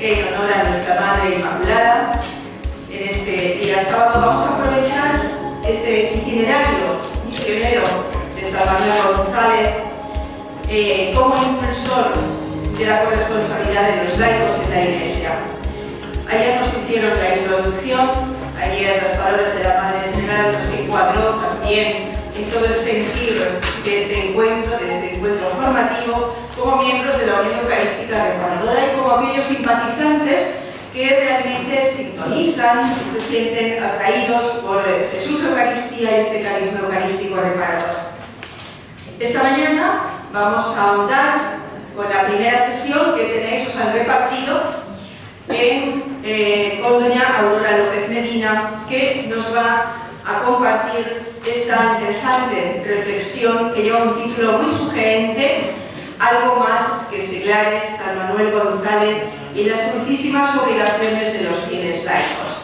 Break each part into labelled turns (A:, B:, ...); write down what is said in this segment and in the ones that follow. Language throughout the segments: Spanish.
A: en honor a nuestra Madre Inmaculada. En este día sábado vamos a aprovechar este itinerario misionero de San Manuel González como impulsor de la corresponsabilidad de los laicos en la Iglesia. Ayer nos hicieron la introducción, ayer las palabras de la Madre General nos encuadró también en todo el sentir de este encuentro formativo como miembros de la Unión Eucarística Reparadora y como aquellos simpatizantes que realmente sintonizan y se sienten atraídos por Jesús Eucaristía y este carisma eucarístico reparador. Esta mañana vamos a ahondar con la primera sesión que tenéis, os han repartido con doña Aurora López Medina, que nos va a compartir esta interesante reflexión que lleva un título muy sugerente: algo más que seglares, San Manuel González y las dulcísimas obligaciones de los fieles laicos.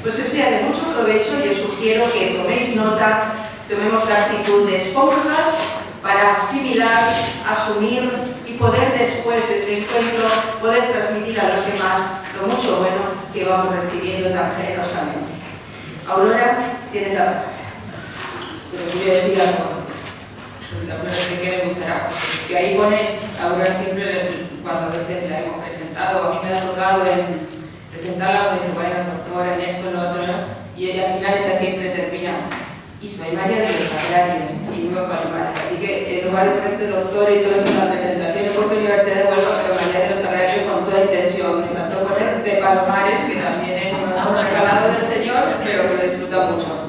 A: Pues que sea de mucho provecho y os sugiero que toméis nota, tomemos la actitud de esponjas para asimilar, asumir y poder después de este encuentro poder transmitir a los demás lo mucho bueno que vamos recibiendo tan generosamente. Aurora, tienes la palabra.
B: Pero quiero decir algo, no sé qué me gustará, que ahí pone, Aurora siempre, cuando a veces la hemos presentado, a mí me ha tocado presentarla cuando dice, bueno, doctora, en esto, en lo otro, ¿no? Y ella al final ella siempre termina, y soy María de los Agrarios, y uno Palomares. Así que en lugar de ponerte doctora y todo eso en la presentación, he puesto Universidad de Huelva, pero María de los Agrarios con toda intención. Me faltó poner de Palomares, que también es un regalado del Señor, pero que lo disfruta mucho.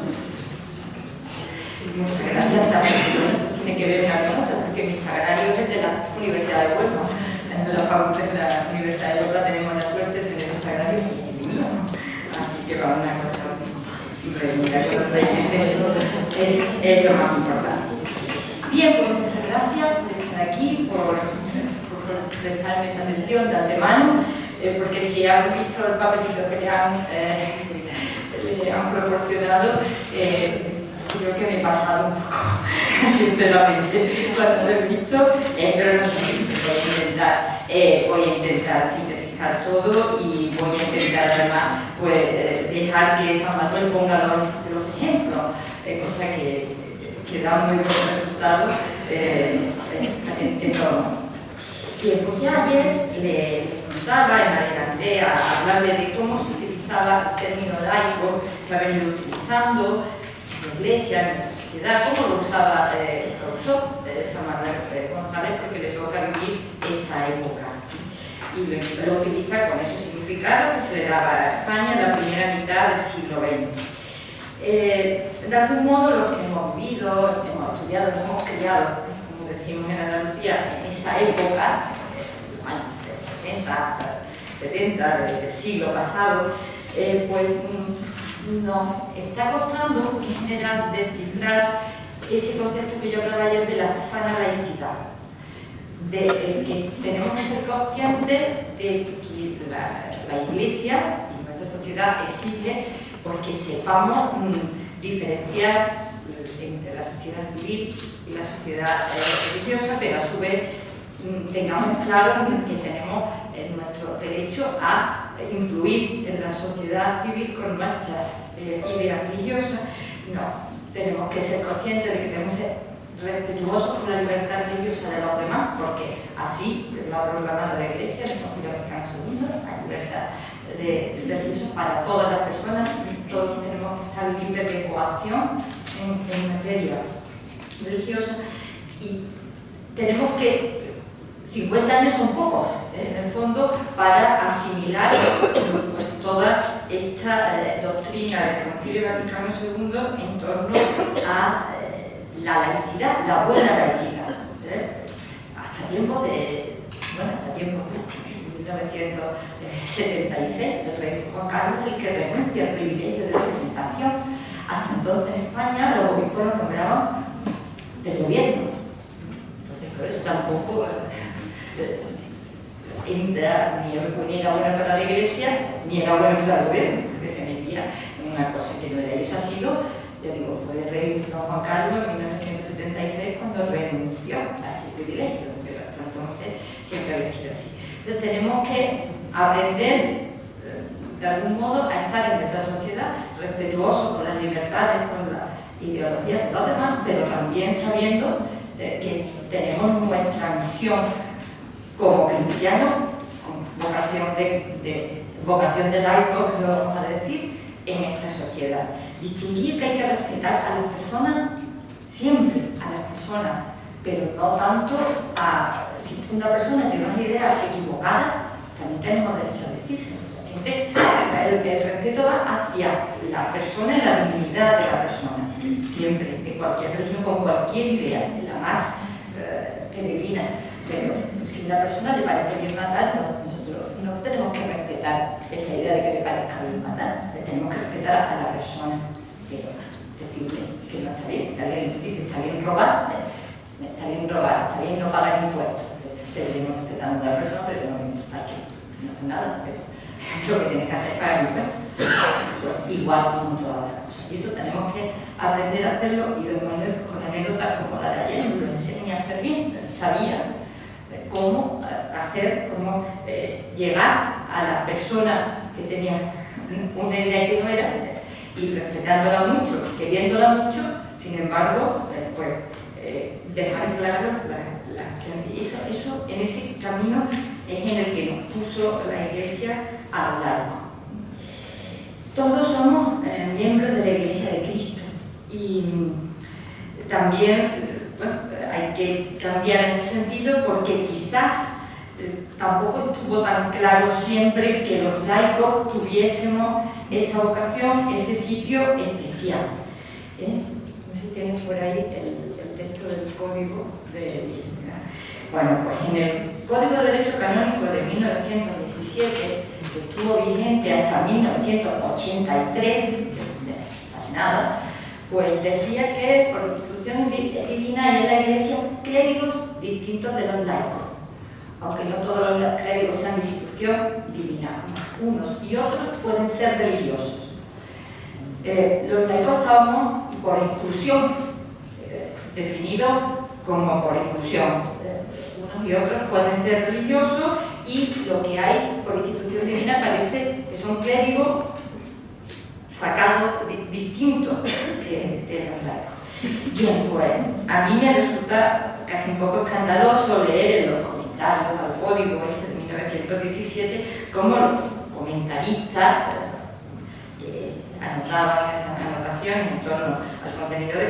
C: Muchas gracias. También tiene que ver con otra, porque mi sagrario es de la Universidad de Huelva. En la facultad de la Universidad de Huelva tenemos la suerte de tener un sagrario mío. Así que va una cosa es lo más importante. Bien, pues muchas gracias por estar aquí, por prestarme esta atención de antemano, porque si han visto el papelito que le han proporcionado, creo que me he pasado un poco, sinceramente, cuando lo he visto, pero no sé, voy a intentar sintetizar todo y voy a intentar además dejar que San Manuel ponga los ejemplos, cosa que da muy buenos resultados en todo. Bien, pues ya ayer le contaba y me adelanté a hablarle de cómo se utilizaba el término laico, se ha venido utilizando en la Iglesia, en nuestra sociedad, cómo lo usó San Manuel González, porque le toca vivir esa época. Y lo utiliza con esos significados que se le daba a España en la primera mitad del siglo XX. De algún modo, los que hemos vivido, hemos estudiado, nos hemos criado, como decimos en Andalucía, en esa época, los años del 60, 70, del siglo pasado, pues nos está costando en general descifrar ese concepto que yo hablaba ayer de la sana laicidad, de que tenemos que ser conscientes de que la Iglesia y nuestra sociedad exige porque sepamos diferenciar entre la sociedad civil y la sociedad religiosa, pero a su vez tengamos claro que tenemos nuestro derecho a influir en la sociedad civil con nuestras ideas religiosas. No, tenemos que ser conscientes de que tenemos que ser respetuosos con la libertad religiosa de los demás, porque así lo ha proclamado la Iglesia en el Concilio Vaticano II, la libertad religiosa para todas las personas. Todos tenemos que estar libres de coacción en materia religiosa, y tenemos que 50 años son pocos, en el fondo, para asimilar pues, toda esta doctrina del Concilio Vaticano II en torno a la laicidad, la buena laicidad. Hasta tiempos de 1976, el rey Juan Carlos es el que renuncia al privilegio de representación. Hasta entonces en España los obispos los nombraban del gobierno. Entonces, por eso tampoco ni era bueno para la Iglesia, ni era bueno para el gobierno, porque se metía en una cosa que no era. Y eso ha sido, ya digo, fue el rey Don Juan Carlos en 1976 cuando renunció a ese privilegio, pero hasta entonces siempre había sido así. Entonces tenemos que aprender de algún modo a estar en nuestra sociedad respetuosos con las libertades, con las ideologías de los demás, pero también sabiendo que tenemos nuestra misión como cristianos, con vocación de laicos, que lo vamos a decir, en esta sociedad. Distinguir que hay que respetar a las personas, siempre a las personas, pero no tanto a... Si una persona tiene una idea equivocada, también tenemos derecho a decírselo. O sea, siempre el respeto va hacia la persona y la dignidad de la persona. Siempre, de cualquier religión, con cualquier idea, la más peregrina. Pero si a una persona le parece bien matar, nosotros no tenemos que respetar esa idea de que le parezca bien matar. Le tenemos que respetar a la persona. Pero decirle que no está bien. Si alguien dice está bien robar, está bien no pagar impuestos. Seguiremos respetando a la persona, pero no es nada, pero lo que tienes que hacer es pagar impuestos. Igual con todas las cosas. Y eso tenemos que aprender a hacerlo, y don Manuel, con anécdotas como la de ayer, nos lo enseña a hacer bien. Sabía cómo hacer, cómo llegar a la persona que tenía una idea que no era, y respetándola mucho, queriéndola mucho, sin embargo, dejar claro eso en ese camino es en el que nos puso la Iglesia a lo largo. Todos somos miembros de la Iglesia de Cristo, y también hay que cambiar en ese sentido, porque quizás tampoco estuvo tan claro siempre que los laicos tuviésemos esa vocación, ese sitio especial. No sé si tienen por ahí el texto del Código de... Bueno, pues en el Código de Derecho Canónico de 1917, que estuvo vigente hasta 1983, casi nada, pues decía que por institución divina hay en la Iglesia clérigos distintos de los laicos, aunque no todos los clérigos sean de institución divina, unos y otros pueden ser religiosos. Los laicos estábamos por exclusión, definidos como por exclusión. Unos y otros pueden ser religiosos, y lo que hay por institución divina parece que son clérigos sacados distintos de los laicos. Bien, pues a mí me resulta casi un poco escandaloso leer en los comentarios al Código de 1917 cómo los comentaristas anotaban esas anotaciones en torno al contenido de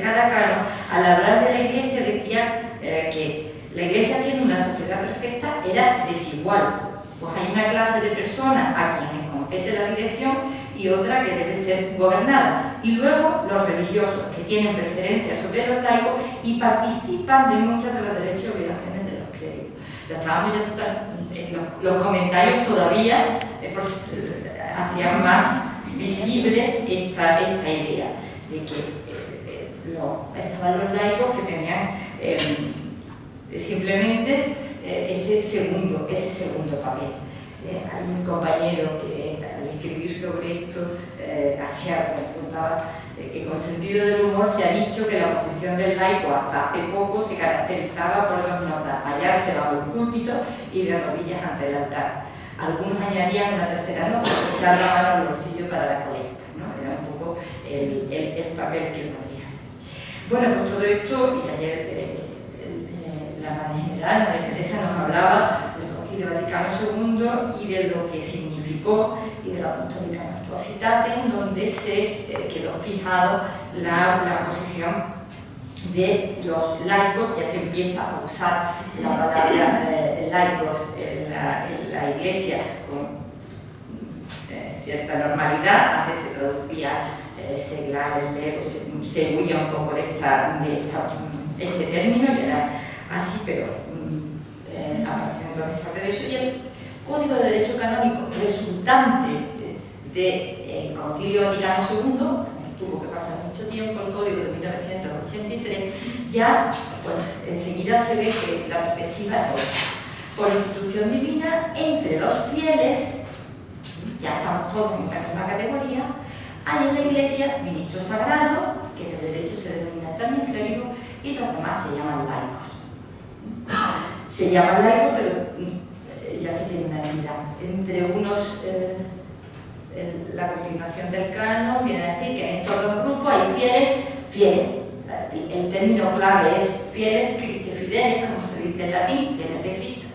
C: cada canon. Al hablar de la Iglesia decía que la Iglesia, siendo una sociedad perfecta, era desigual. Pues hay una clase de personas a quienes compete la dirección y otra que debe ser gobernada. Y luego los religiosos, que tienen preferencia sobre los laicos y participan de muchos de los derechos y obligaciones de los clérigos. O sea, estábamos ya los comentarios todavía hacían más visible esta idea de que estaban los laicos que tenían simplemente ese segundo papel. Hay un compañero que al escribir sobre esto apuntaba que con sentido del humor se ha dicho que la posición del laico hasta hace poco se caracterizaba por dos notas: hallarse bajo el púlpito y de rodillas ante el altar. Algunos añadían una tercera nota, echar la mano al bolsillo para la colecta, ¿no? Era un poco el papel que ponía. Bueno, pues todo esto, y ayer la Madre General, María Teresa, nos hablaba del Concilio Vaticano II y de lo que significó, y de la Apostólica Virtuositatem, donde se quedó fijado la posición de los laicos. Ya se empieza a usar la palabra laicos en la Iglesia con cierta normalidad. Antes se traducía seglares, legos, se huía un poco de este término, y era así, pero a partir de entonces se hace de eso. Y el Código de Derecho Canónico resultante del Concilio Vaticano II, tuvo que pasar mucho tiempo, el Código de 1983, ya pues enseguida se ve que la perspectiva es otra. Por institución divina, entre los fieles, ya estamos todos en la misma categoría, hay en la Iglesia ministros sagrados, que en el derecho se denominan también clérigos, y los demás se llaman laicos. Se llaman laicos, pero ya se tiene una entidad. Entre unos, la continuación del canon viene a decir que en estos dos grupos hay fieles, o sea, el término clave es fieles, Christi fideles, como se dice en latín, fieles de Cristo,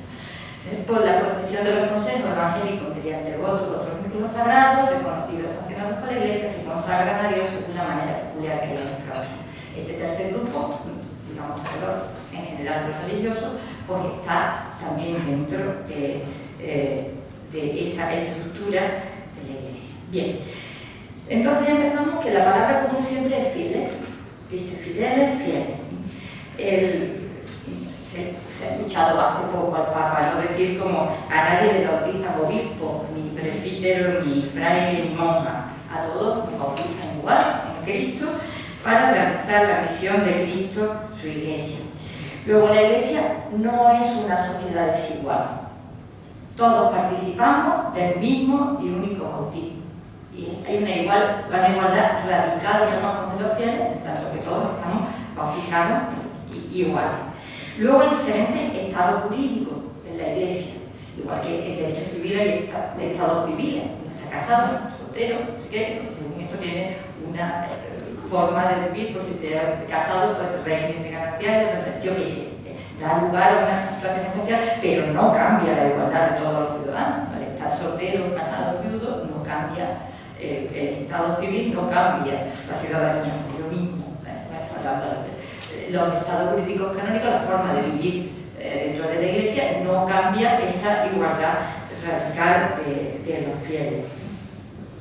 C: por la profesión de los consejos evangélicos mediante votos de otros vínculos sagrados, reconocidos y sancionados por la Iglesia, se consagran a Dios de una manera peculiar que ellos trabajan. Este tercer grupo, digamos, en general los religiosos, pues está también dentro de esa estructura de la Iglesia. Bien, entonces empezamos que la palabra común siempre es fieles, Christi fideles, fieles. Se ha escuchado hace poco al Papa no decir como a nadie le bautizan obispo, ni presbítero, ni fraile, ni monja, a todos nos bautizan igual en Cristo para realizar la misión de Cristo, su Iglesia. Luego, la Iglesia no es una sociedad desigual. Todos participamos del mismo y único bautismo. Y hay una igualdad radical que nos con los fieles, en tanto que todos estamos bautizados iguales. Luego hay diferentes estados jurídicos en la Iglesia, igual que en derecho civil hay estados civiles. Uno está casado, soltero, no sé qué, entonces según esto tiene una forma de vivir, pues si está casado, pues régimen de gananciales, yo qué sé, da lugar a una situación especial, pero no cambia la igualdad de todos los ciudadanos. Al estar soltero, casado, viudo, no cambia el estado civil, no cambia la ciudadanía, es lo mismo. Los estados jurídicos canónicos, la forma de vivir dentro de la Iglesia, no cambia esa igualdad radical de los fieles.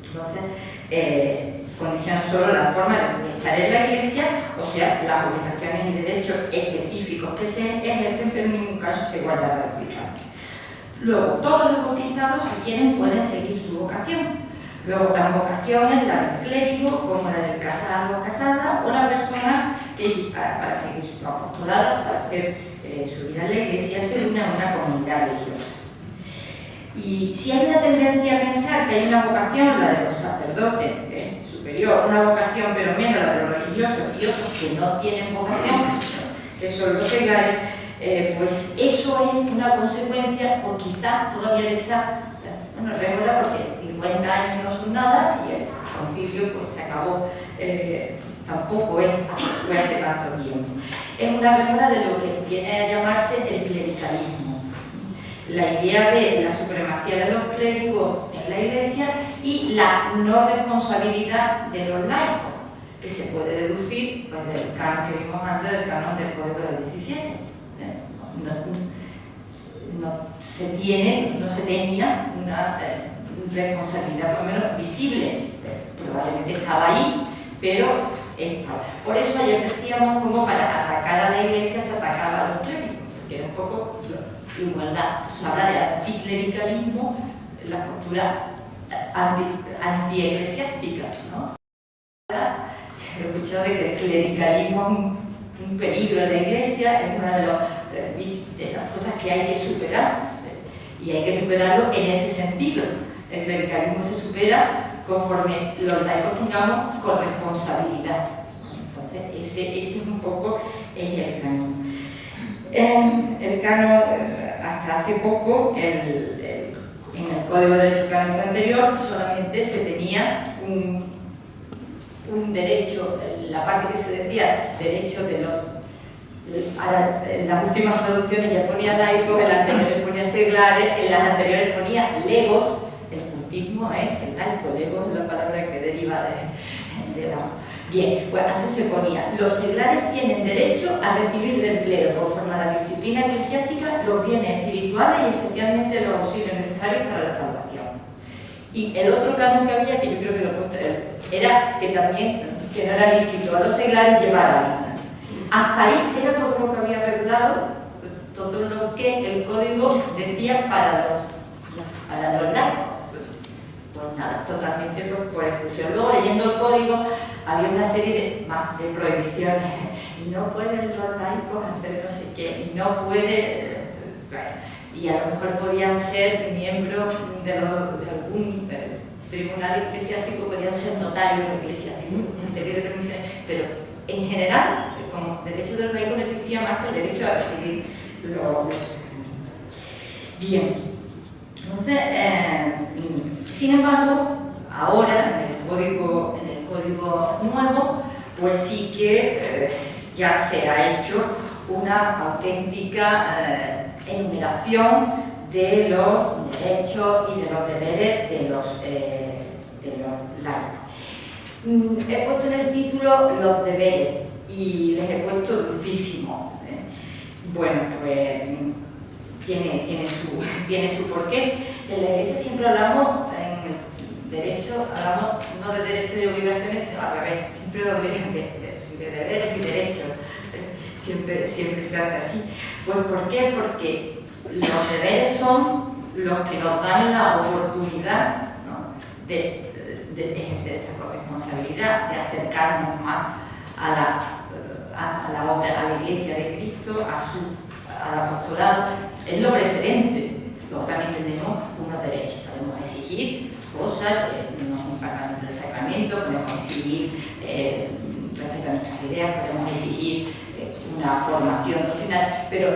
C: Entonces, condiciona solo la forma de estar en la Iglesia, o sea, las obligaciones y derechos específicos que se ejercen, pero en ningún caso se igualdad radical. Luego, todos los bautizados, si quieren, pueden seguir su vocación. Luego dan vocaciones, la del clérigo, como la del casado o casada, o la persona que para seguir su apostolado, para hacer su vida en la Iglesia, se une a una comunidad religiosa. Y si hay una tendencia a pensar que hay una vocación, la de los sacerdotes, superior, una vocación pero menos la de los religiosos, y otros que no tienen vocación, que son los seglares, pues eso es una consecuencia, pues quizás todavía de esa, bueno, remora porque 50 años no son nada y el concilio pues se acabó, tampoco fue hace tanto tiempo. Es una remora de lo que viene a llamarse el clericalismo. La idea de la supremacía de los clérigos en la Iglesia y la no responsabilidad de los laicos, que se puede deducir pues, del canon que vimos antes, del canon del Código del 17. No se tenía una responsabilidad por lo menos visible, probablemente estaba ahí, pero estaba. Por eso ayer decíamos como para atacar a la Iglesia se atacaba a los clérigos, porque era un poco igualdad. Se habla de anticlericalismo, la postura anti-eclesiástica, ¿no? He escuchado de que el clericalismo es un peligro en la Iglesia, es una de las cosas que hay que superar, y hay que superarlo en ese sentido. El clericalismo se supera conforme los laicos tengamos corresponsabilidad. Entonces, ese es un poco el canon. El canon, hasta hace poco, en el Código de Derecho Canónico anterior, solamente se tenía un derecho, la parte que se decía, derecho de los... Ahora, en las últimas traducciones ya ponía laicos, en las anteriores ponía seglares, en las anteriores ponía legos. El cultismo es el laico, legos es la palabra que deriva de la... Bien, pues antes se ponía, los seglares tienen derecho a recibir del clero, conforme a la disciplina eclesiástica, los bienes espirituales y especialmente los auxilios necesarios para la salvación. Y el otro canon que había, que yo creo que lo he puesto, era que también que no era lícito a los seglares llevar hábitos. Hasta ahí era todo lo que había regulado, todo lo que el código decía para los laicos. Pues nada, totalmente por exclusión. Luego, leyendo el código, había una serie de prohibiciones. Y no pueden los laicos hacer no sé qué, y no puede... y a lo mejor podían ser miembros de algún tribunal eclesiástico, podían ser notarios eclesiásticos, una serie de permisiones, pero en general, como derecho de los laicos no existía más que el derecho a recibir los sacramentos. Bien, Entonces, sin embargo, ahora en el código nuevo, pues sí que ya se ha hecho una auténtica enumeración de los derechos y de los deberes de los laicos. He puesto en el título los deberes y les he puesto dulcísimo. Bueno, pues tiene su porqué. En la Iglesia siempre hablamos, en el derecho, hablamos no de derechos y obligaciones, sino al revés, siempre de deberes y derechos. Siempre se hace así. Pues ¿por qué? Porque los deberes son los que nos dan la oportunidad, ¿no?, de ejercer esa corresponsabilidad, de acercarnos más a la obra, a la Iglesia de Cristo, al apostolado. Es lo preferente. Luego también tenemos unos derechos. Podemos exigir cosas, un parlamento del sacramento, podemos exigir respecto a nuestras ideas, podemos exigir una formación doctrinal, pero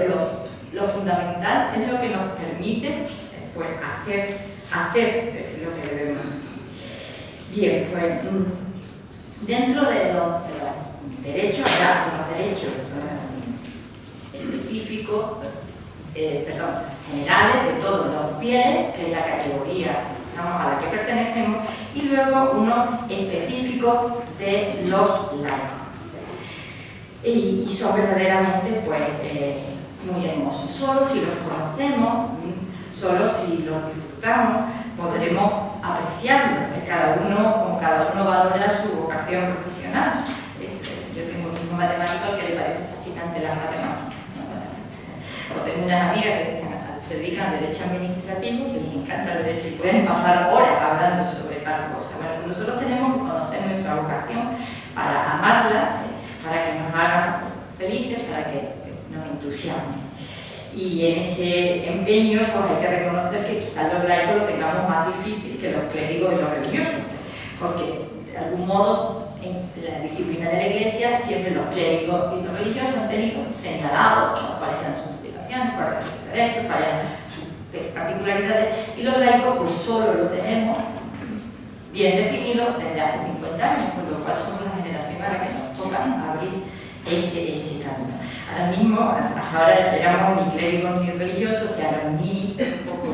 C: lo fundamental es lo que nos permite pues, hacer lo que debemos hacer. Bien, pues dentro de los derechos, habrá unos derechos específicos, generales de todos los fieles, que es la categoría a la que pertenecemos, y luego unos específicos de los laicos. Y son verdaderamente pues, muy hermosos. Solo si los conocemos, solo si los disfrutamos, podremos apreciarlos. Como cada uno valora su vocación profesional. Yo tengo un hijo matemático al que le parece fascinante las matemáticas. O tengo unas amigas que se dedican al derecho administrativo, que les encanta el derecho y pueden pasar horas hablando sobre tal cosa. Bueno, nosotros tenemos que conocer nuestra vocación para amarla, para que nos hagan felices, para que nos entusiasmen. Y en ese empeño pues, hay que reconocer que quizás los laicos lo tengamos más difícil que los clérigos y los religiosos, porque de algún modo en la disciplina de la Iglesia siempre los clérigos y los religiosos han tenido señalados cuáles eran sus obligaciones, cuáles eran sus derechos, cuáles eran sus particularidades, y los laicos pues solo lo tenemos bien definido desde hace 50 años, con lo cual somos la generación a la que nos toca abrir ese camino. Ahora mismo, hasta ahora éramos ni clérigos ni religiosos, o sea, ni un poco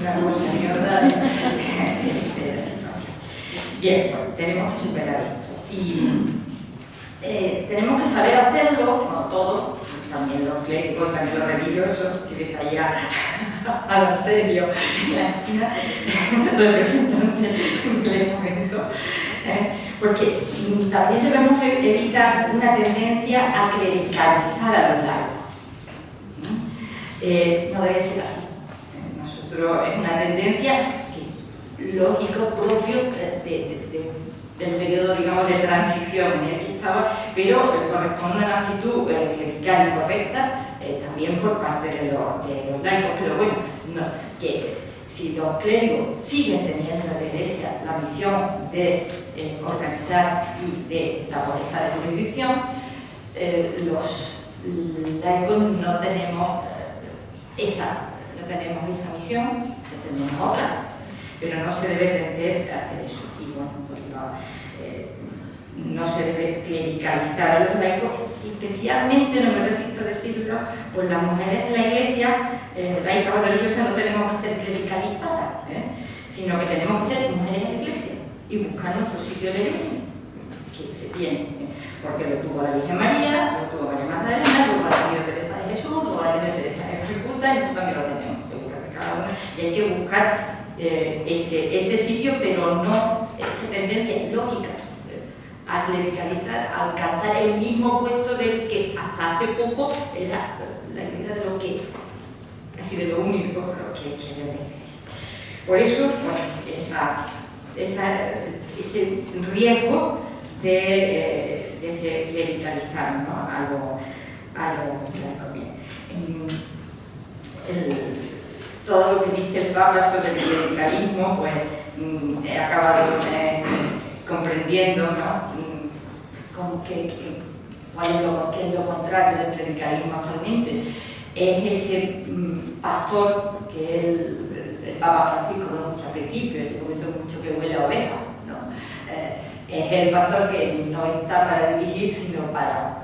C: una negociación de la situación. Bien, pues tenemos que superar esto. Y tenemos que saber hacerlo, no todos, también los clérigos, también los religiosos, si ves allá a lo serio en la esquina, representante del momento. Porque también debemos evitar una tendencia a clericalizar a los laicos. No debe ser así. Nosotros es una tendencia que, lógico, propio del periodo, digamos, de transición en el que estaba, pero corresponde a una actitud clerical incorrecta también por parte de los laicos. Pero bueno, que si los clérigos siguen teniendo en la Iglesia la misión de organizar y de la potestad de jurisdicción, los laicos no tenemos esa misión, tenemos otra, pero no se debe tender a hacer eso. Y bueno, pues no se debe clericalizar a los laicos, especialmente, no me resisto a decirlo, pues las mujeres de la Iglesia, laicas o religiosas, no tenemos que ser clericalizadas, sino que tenemos que ser mujeres en la Iglesia y buscar nuestro sitio en la Iglesia, que se tiene, porque lo tuvo la Virgen María, lo tuvo María Magdalena, lo tuvo la Señora Teresa de Jesús, lo tuvo la Señora Teresa de Calcuta, y nosotros también lo tenemos, seguro que cada uno, y hay que buscar ese sitio, pero no esa tendencia lógica a clericalizar, a alcanzar el mismo puesto del que hasta hace poco era la idea de lo que, casi de lo único que era la Iglesia. Por eso, pues, ese riesgo de ese clericalizar, ¿no?, a lo conviene. Todo lo que dice el Papa sobre el clericalismo, pues he acabado comprendiendo, ¿no?, qué es lo contrario del clericalismo actualmente. Es ese pastor que el Papa Francisco, no mucho al principio, ese comentó mucho que huele a oveja, ¿no? Es el pastor que no está para dirigir, sino para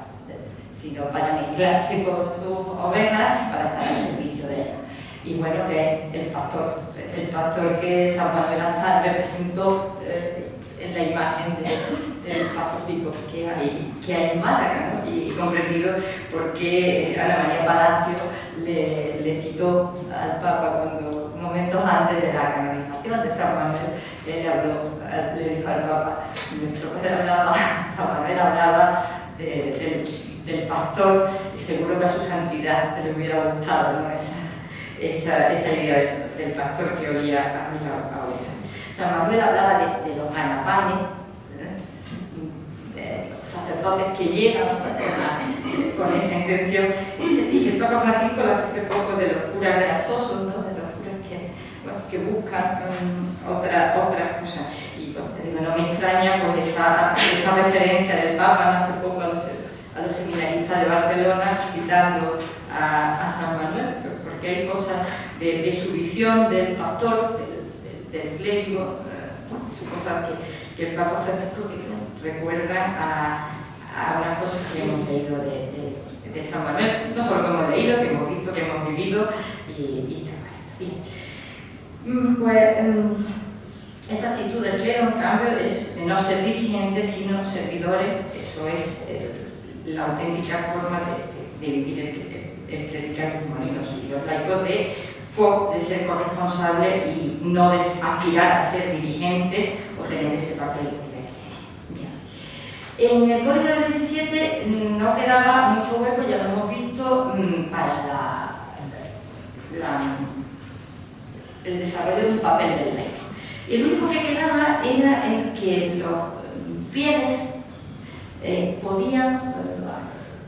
C: mezclarse con sus ovejas, para estar al servicio de ellas. Y bueno, que es el pastor que San Manuel hasta representó en la imagen del pastorcito que hay en Málaga, ¿no? Y comprendido porque Ana María Palacio le citó al Papa cuando, momentos antes de la canonización de San Manuel, le dijo al Papa, nuestro padre hablaba, San Manuel hablaba del pastor, y seguro que a su santidad le hubiera gustado, ¿no? esa idea del pastor que olía a oveja. San Manuel hablaba de los ganapanes, de los sacerdotes que llegan con esa intención, y el Papa Francisco lo hace hace poco de los curas grasosos, ¿no? De los curas que buscan otra cosa. Y bueno, no me extraña pues esa referencia del Papa hace poco a los seminaristas de Barcelona citando a San Manuel, porque hay cosas de su visión del pastor, del clérigo, son cosas que el Papa Francisco recuerdan a unas cosas que hemos leído de San Manuel, no solo que hemos leído, que hemos visto, que hemos vivido y está bien. Pues esa actitud del clero, en cambio, es de no ser dirigentes, sino servidores. Eso es la auténtica forma de vivir el clericalismo y los laicos, de ser corresponsable y no de aspirar a ser dirigente o tener ese papel en la Iglesia. Bien. En el Código del 17 no quedaba mucho hueco, ya lo hemos visto, para el desarrollo de un papel del laico. Y el único que quedaba era el que los fieles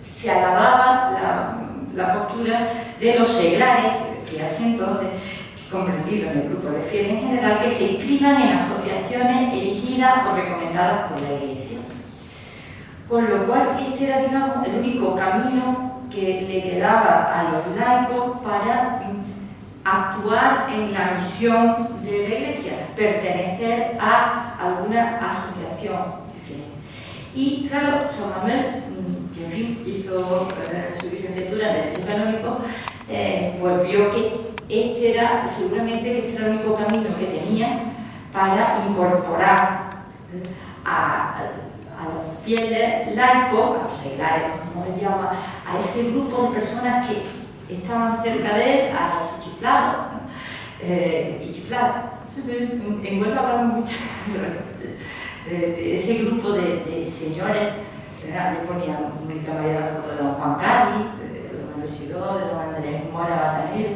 C: se alababa la postura de los seglares, se decía así entonces, comprendido en el grupo de fieles en general, que se inscriban en asociaciones erigidas o recomendadas por la Iglesia. Con lo cual, este era, digamos, el único camino que le quedaba a los laicos para actuar en la misión de la Iglesia, pertenecer a alguna asociación de fieles. Y claro, San Manuel, que en fin hizo su licenciatura en Derecho Canónico, pues vio que seguramente este era el único camino que tenía para incorporar a los fieles laicos, a los seglares, como les llama, a ese grupo de personas que estaban cerca de él, a su chiflado, ¿no? Y chiflada. En Huelva hablamos mucho de ese grupo de señores. Le ponía Mónica María la foto de don Juan Carlos, de don Manuel Sidó, de don Andrés Mora Batanero,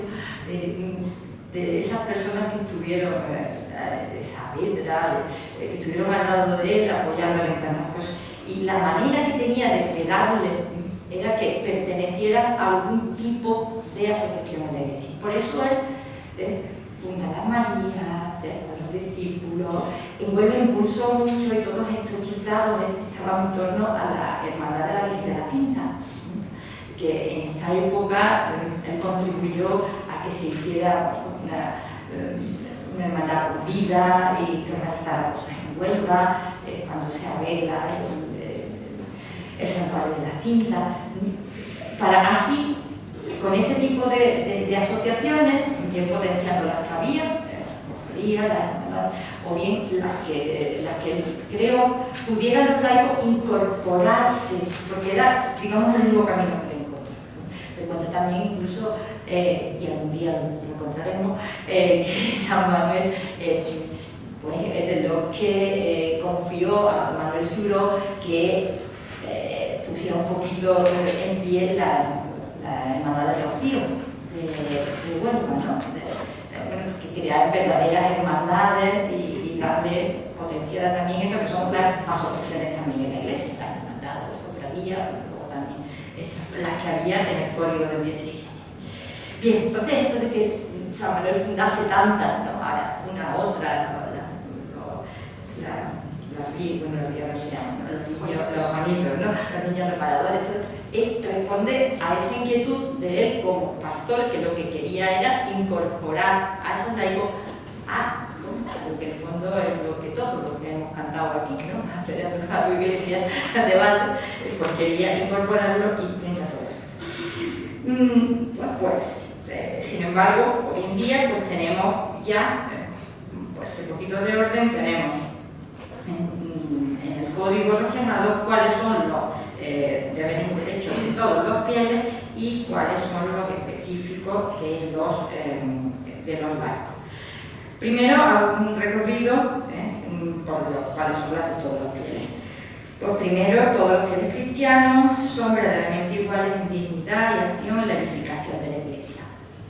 C: de esas personas que estuvieron, de Saavedra, que estuvieron al lado de él, apoyándole en tantas cosas. Y la manera que tenía de darle era que pertenecieran a algún tipo de asociación en la Iglesia. Por eso él funda la María, los discípulos, en Huelva impulsó mucho y todos estos chiflados estaban en torno a la Hermandad de la Virgen de la Cinta, que en esta época él contribuyó a que se hiciera una hermandad con vida y que organizara cosas en Huelva, cuando se arregla el santuario de la Cinta, para así, con este tipo de asociaciones, bien potenciando las que había, o bien las que creo pudieran los laicos incorporarse, porque era, digamos, el único camino que le encontré. Se cuenta también incluso, y algún día lo encontraremos, que San Manuel pues, es de los que confió a don Manuel Suro que pusiera un poquito en pie la Hermandad del Rocío de Huelva, ¿no? Que crear verdaderas hermandades y darle, potenciar también eso que son las asociaciones también en la Iglesia, las hermandades, las cofradías, luego también las que había en el Código del 17. Bien, entonces esto de que San Manuel fundase tantas, ¿no? Ahora, una otra, los niños reparadores, responde a esa inquietud de él como pastor, que lo que quería era incorporar a esos laicos a lo que en el fondo es lo que todo lo que hemos cantado aquí, ¿no? Hacer a tu iglesia de balde, pues quería incorporarlo y frente a todo. Bueno, pues, sin embargo, hoy en día pues tenemos ya, por ese poquito de orden, tenemos en el código reflejado cuáles son los deberes y derechos de todos los fieles y cuáles son los específicos de los laicos. Primero, hago un recorrido por cuáles son las de todos los fieles. Pues primero, todos los fieles cristianos son verdaderamente iguales en dignidad y acción en la edificación de la Iglesia.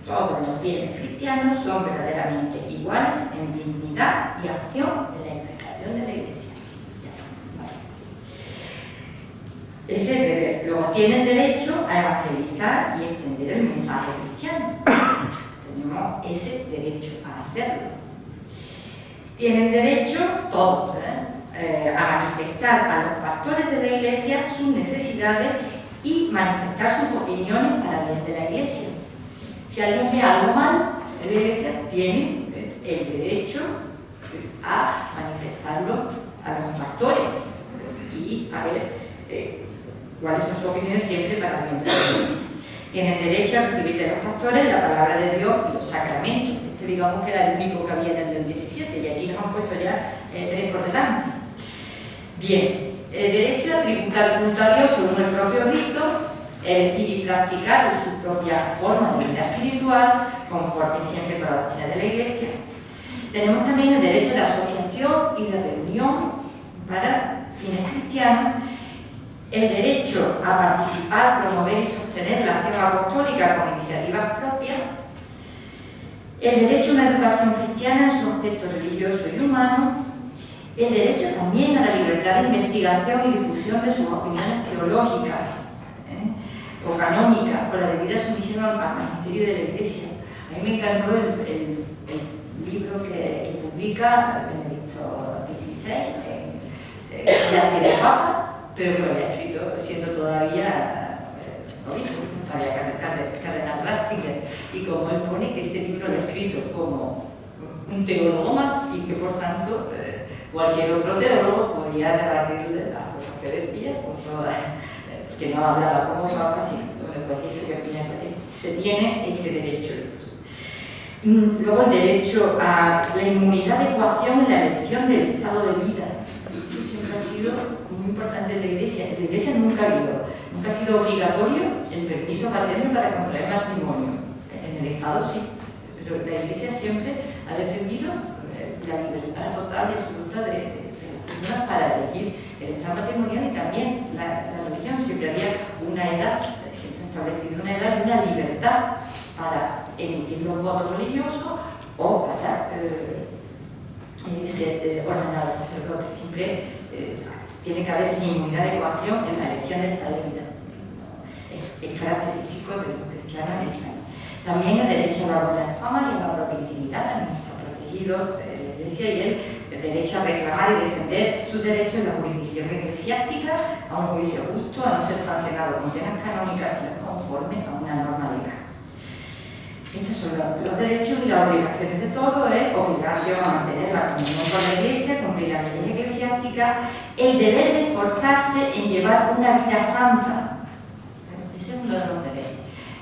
C: Todos los fieles cristianos son verdaderamente iguales en dignidad y acción en la edificación de la Iglesia. Ese es deber. Luego tienen derecho a evangelizar y extender el mensaje cristiano. Tenemos ese derecho a hacerlo. Tienen derecho, todos, a manifestar a los pastores de la Iglesia sus necesidades y manifestar sus opiniones para el bien de la Iglesia. Si alguien ve algo mal en la Iglesia, tiene el derecho a manifestarlo a los pastores y a ver cuáles son sus opiniones siempre para el bien de la Iglesia. Tienen derecho a recibir de los pastores la palabra de Dios y los sacramentos. Digamos que era el único que había en el 17 y aquí nos han puesto ya 3 por delante. Bien, el derecho a tributar culto a Dios según el propio rito, elegir y practicar su propia forma de vida espiritual, conforme siempre con la doctrina de la Iglesia. Tenemos también el derecho de asociación y de reunión para fines cristianos, el derecho a participar, promover y sostener la acción apostólica con iniciativas propias, el derecho a una educación cristiana en su aspecto religioso y humano, el derecho también a la libertad de investigación y difusión de sus opiniones teológicas o canónicas, con la debida sumisión al magisterio de la Iglesia. A mí me encantó el libro que publica Benedicto XVI, ya sido Papa, pero que lo había escrito siendo todavía obispo, todavía cardenal Ratzinger, y como él pone que ese libro lo ha escrito como un teólogo más y que por tanto cualquier otro teólogo podía rebatirle las cosas que decía, que no hablaba como Papa, sino pues eso que se tiene ese derecho. Luego el derecho a la inmunidad de coacción en la elección del estado de vida. Esto siempre ha sido muy importante en la Iglesia. En la Iglesia nunca ha sido obligatorio el permiso paterno para contraer matrimonio. En el Estado sí, pero la Iglesia siempre ha defendido la libertad total y absoluta de las personas para elegir el estado matrimonial y también la religión. Siempre había una edad, siempre ha establecido una edad y una libertad para emitir los votos religiosos o para ser ordenado sacerdote. Siempre tiene que haber sin inmunidad de coacción en la elección del estado de vida. Es característico de los cristianos en España. También el derecho a la buena fama y a la propia intimidad también está protegido de la Iglesia, y el derecho a reclamar y defender sus derechos en la jurisdicción eclesiástica, a un juicio justo, a no ser sancionado con penas canónicas, sino conforme a una norma legal. Estos son los derechos y las obligaciones de todo: obligación a mantener la comunión con la Iglesia, cumplir las leyes eclesiásticas, el deber de esforzarse en llevar una vida santa. Ese es uno de los deberes.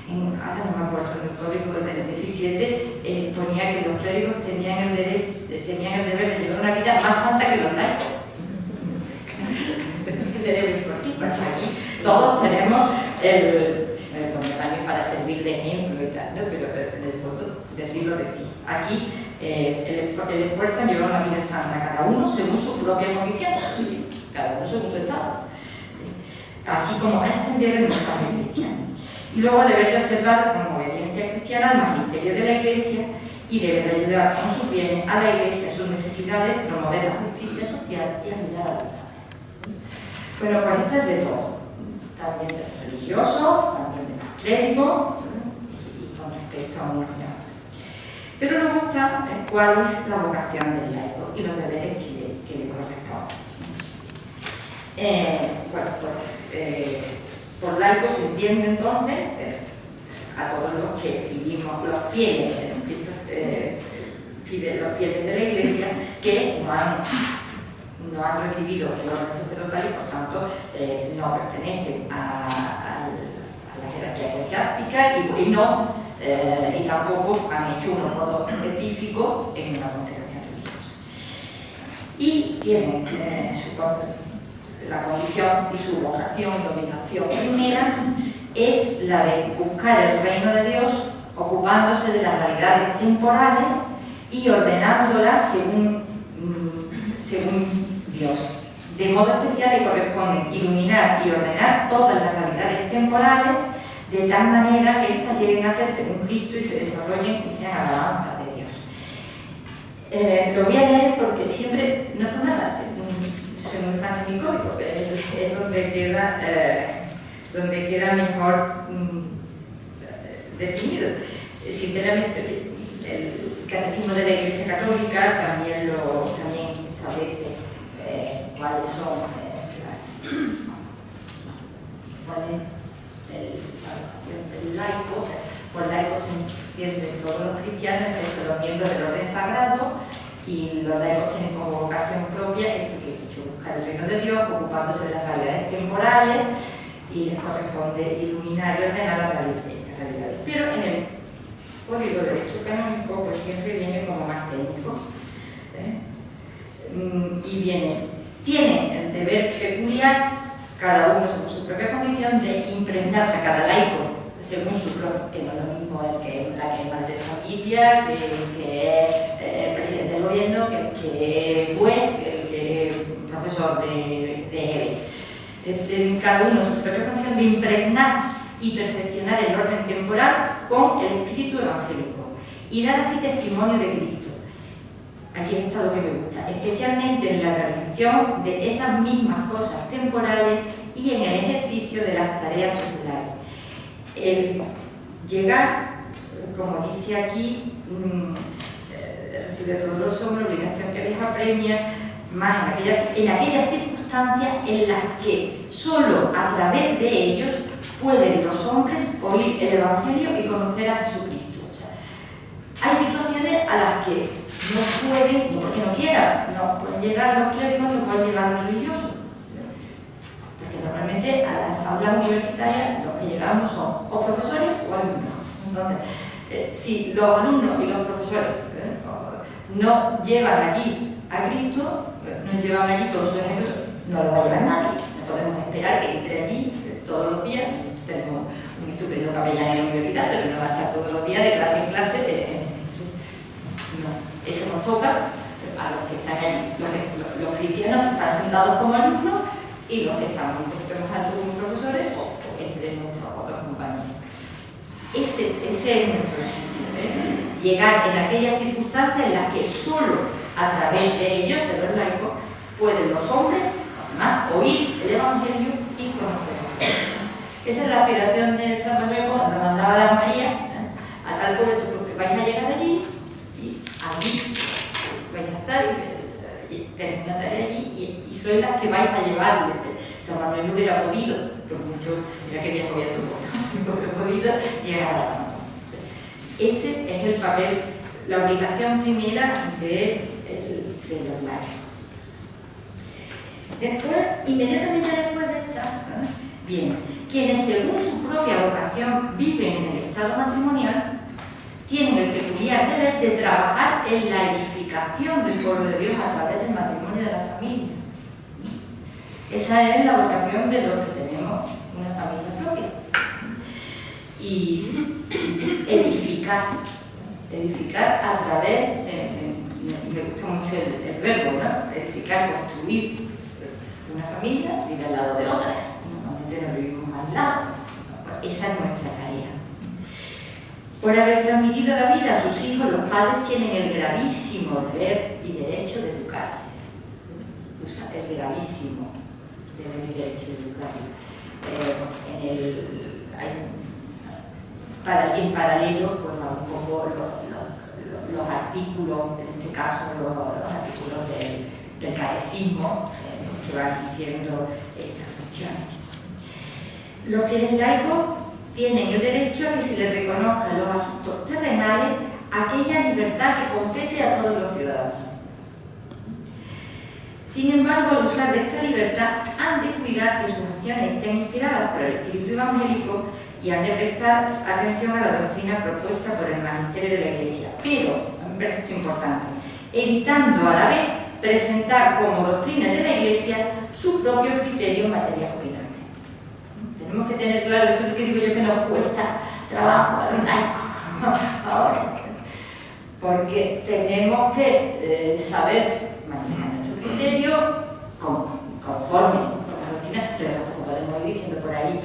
C: Ahora no me acuerdo, en el código del 17 ponía que los clérigos tenían el deber de llevar una vida más santa que los laicos. Aquí todos tenemos también para servir de ejemplo y tal, ¿no? Pero en el fondo decirlo decir. Aquí el esfuerzo en llevar una vida santa, cada uno según su propia condición, sí, cada uno según su estado, así como a extender el mensaje cristiano. Y luego el deber de observar como obediencia cristiana al magisterio de la Iglesia y deber de ayudar con sus bienes a la Iglesia, sus necesidades, promover la justicia social y ayudar a la paz. Bueno, pues esto es de todo, también de los religiosos, también de los clérigos y con respecto a unos y a otros. Pero luego está cuál es la vocación del laico y los deberes que le corresponden. Bueno, pues Por laico se entiende entonces a todos los que vivimos, los fieles, los fieles de la Iglesia que no han recibido el orden sacerdotal y por tanto no pertenecen a la jerarquía eclesiástica y tampoco han hecho unos votos específicos en una congregación religiosa. Y tienen la condición y su vocación y obligación primera es la de buscar el reino de Dios ocupándose de las realidades temporales y ordenándolas según Dios. De modo especial le corresponde iluminar y ordenar todas las realidades temporales de tal manera que éstas lleguen a ser según Cristo y se desarrollen y sean alabanzas de Dios. Lo voy a leer porque siempre no tomo nada. Soy muy fan de mi código, es donde queda mejor definido. Sinceramente, el Catecismo de la Iglesia Católica también establece cuáles son cuál es el laico. Por laico se entienden todos los cristianos, excepto los miembros del orden sagrado, y los laicos tienen como vocación propia esto que he dicho, buscar el reino de Dios, ocupándose de las realidades temporales, y les corresponde iluminar y ordenar estas realidades. Pero en el Código de Derecho Canónico pues siempre viene como más técnico, y tienen el deber peculiar, cada uno según su propia condición, de impregnarse a cada laico según su propio, que no es lo mismo la que es madre de familia, que es presidente del gobierno, que es juez, que es profesor de EBE. Cada uno su propia condición de impregnar y perfeccionar el orden temporal con el espíritu evangélico y dar así testimonio de Cristo. Aquí está lo que me gusta, especialmente en la realización de esas mismas cosas temporales y en el ejercicio de las tareas seculares. El llegar, como dice aquí, recibe todos los hombres, obligación que les apremia, más en aquellas circunstancias en las que solo a través de ellos pueden los hombres oír el Evangelio y conocer a Jesucristo. O sea, hay situaciones a las que no pueden, no porque no quieran, no pueden llegar los clérigos, no pueden llegar los religiosos. Porque normalmente a las aulas universitarias los que llegamos son o profesores o alumnos. Entonces, si los alumnos y los profesores no llevan allí a Cristo, no llevan allí todos sus ejemplos, no lo va a llevar nadie. No podemos esperar que entre allí todos los días. Tenemos un estupendo capellán en la universidad, pero no va a estar todos los días de clase en clase. No, eso nos toca a los que están allí, los cristianos que están sentados como alumnos y los que están un poquito más altos como profesores o entre nuestros otros compañeros. Ese es nuestro sitio, llegar en aquellas circunstancias en las que solo a través de ellos, de los laicos, pueden los hombres, además, oír el Evangelio y conocerlo. Esa es la aspiración de San Manuel cuando mandaba a las Marías a tal pueblo, porque vais a llegar allí y allí vais a estar y tenéis una tarea allí y sois las que vais a llevar. San Manuel no hubiera podido, pero mucho, mira que bien gobierno, no hubiera podido llegar a la. Ese es el papel, la obligación primera de los laicos. Después, inmediatamente después de esta, bien, quienes según su propia vocación viven en el estado matrimonial, tienen el peculiar deber de trabajar en la edificación del pueblo de Dios a través del matrimonio de la familia. Esa es la vocación de los que tenemos una familia propia. Y edificar a través de, me gusta mucho el verbo, ¿no? Edificar, construir una familia, vive al lado de otras, normalmente no vivimos al lado, esa es nuestra tarea. Por haber transmitido la vida a sus hijos, los padres tienen el gravísimo deber y derecho de educarles. El gravísimo deber y derecho de educarles. En paralelo, pues un poco los artículos, en este caso los artículos del catecismo, que van diciendo estas cuestiones. Los fieles laicos tienen el derecho a que se les reconozca en los asuntos terrenales aquella libertad que compete a todos los ciudadanos. Sin embargo, al usar de esta libertad, han de cuidar que sus acciones estén inspiradas por el espíritu evangélico y han de prestar atención a la doctrina propuesta por el magisterio de la Iglesia, pero, a mí me parece esto importante, evitando a la vez presentar como doctrina de la Iglesia su propio criterio en materia opinable. Tenemos que tener claro, eso es lo que digo yo, que nos cuesta trabajo a los laicos ahora, porque tenemos que saber manifestar nuestro criterio conforme con la doctrina, pero tampoco podemos ir diciendo por ahí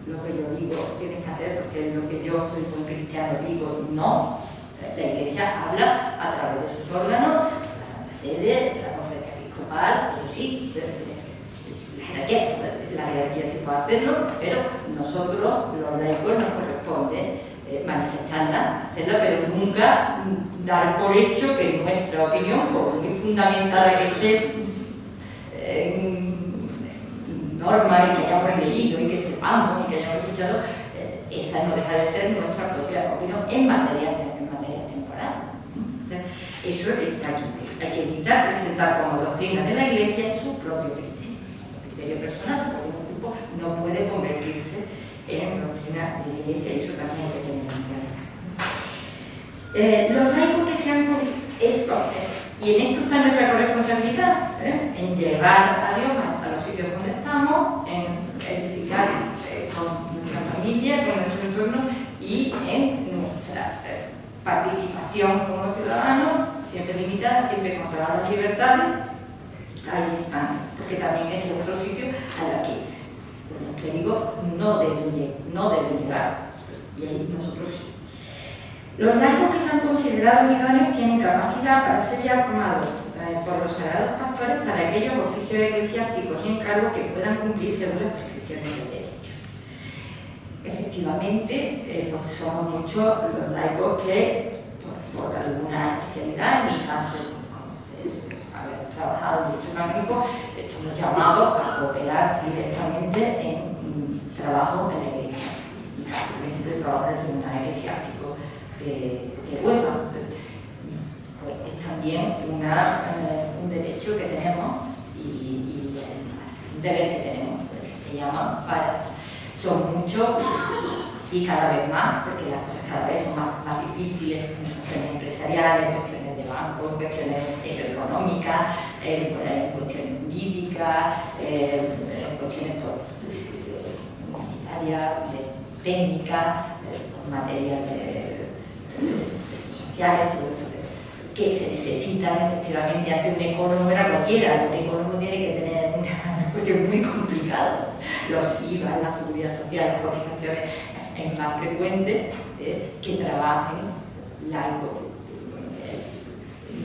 C: lo que yo digo tienes que hacer porque lo que yo soy buen cristiano digo. No, la Iglesia habla a través de sus órganos, la Santa Sede, la Conferencia Episcopal, eso sí, la jerarquía sí puede hacerlo, pero nosotros los laicos nos corresponde manifestarla, hacerla, pero nunca dar por hecho que nuestra opinión, por muy fundamentada que esté normas y que hayamos leído y que sepamos y que hayamos escuchado, esa no deja de ser nuestra propia opinión en materia temporal. Eso está aquí. Hay que evitar presentar como doctrina de la Iglesia su propio criterio personal, porque un grupo no puede convertirse en doctrina de la Iglesia, y eso también hay que tener en cuenta. Los laicos que se han y en esto está nuestra corresponsabilidad, en llevar a Dios hasta los sitios donde estamos, en edificar con nuestra familia, con nuestro entorno y en nuestra participación como ciudadanos, siempre limitada, siempre controlada las libertades. Ahí están, porque también ese es otro sitio a la que los clérigos no deben llegar, y ahí nosotros sí. Los laicos que sean considerados idóneos tienen capacidad para ser llamados por los sagrados pastores para aquellos oficios eclesiásticos y encargos que puedan cumplir según las prescripciones del derecho. Efectivamente, pues somos muchos los laicos que, por alguna especialidad, en mi caso, haber trabajado en derecho canónico, estamos llamados a cooperar directamente en trabajo en la Iglesia. En mi caso, por ejemplo, trabajo en el tribunal eclesiástico de Huelva, pues es también un derecho que tenemos y un deber que tenemos, pues se llama para. Son muchos y cada vez más, porque las cosas cada vez son más difíciles, en cuestiones empresariales, en cuestiones de banco, en cuestiones económicas, en cuestiones jurídicas, en cuestiones universitarias, de técnica, materias sociales, todo esto que se necesitan efectivamente. Antes un ecónomo era cualquiera, un ecónomo tiene que tener porque es muy complicado. Los IVA, la seguridad social, las cotizaciones, es más frecuente que trabajen laicos,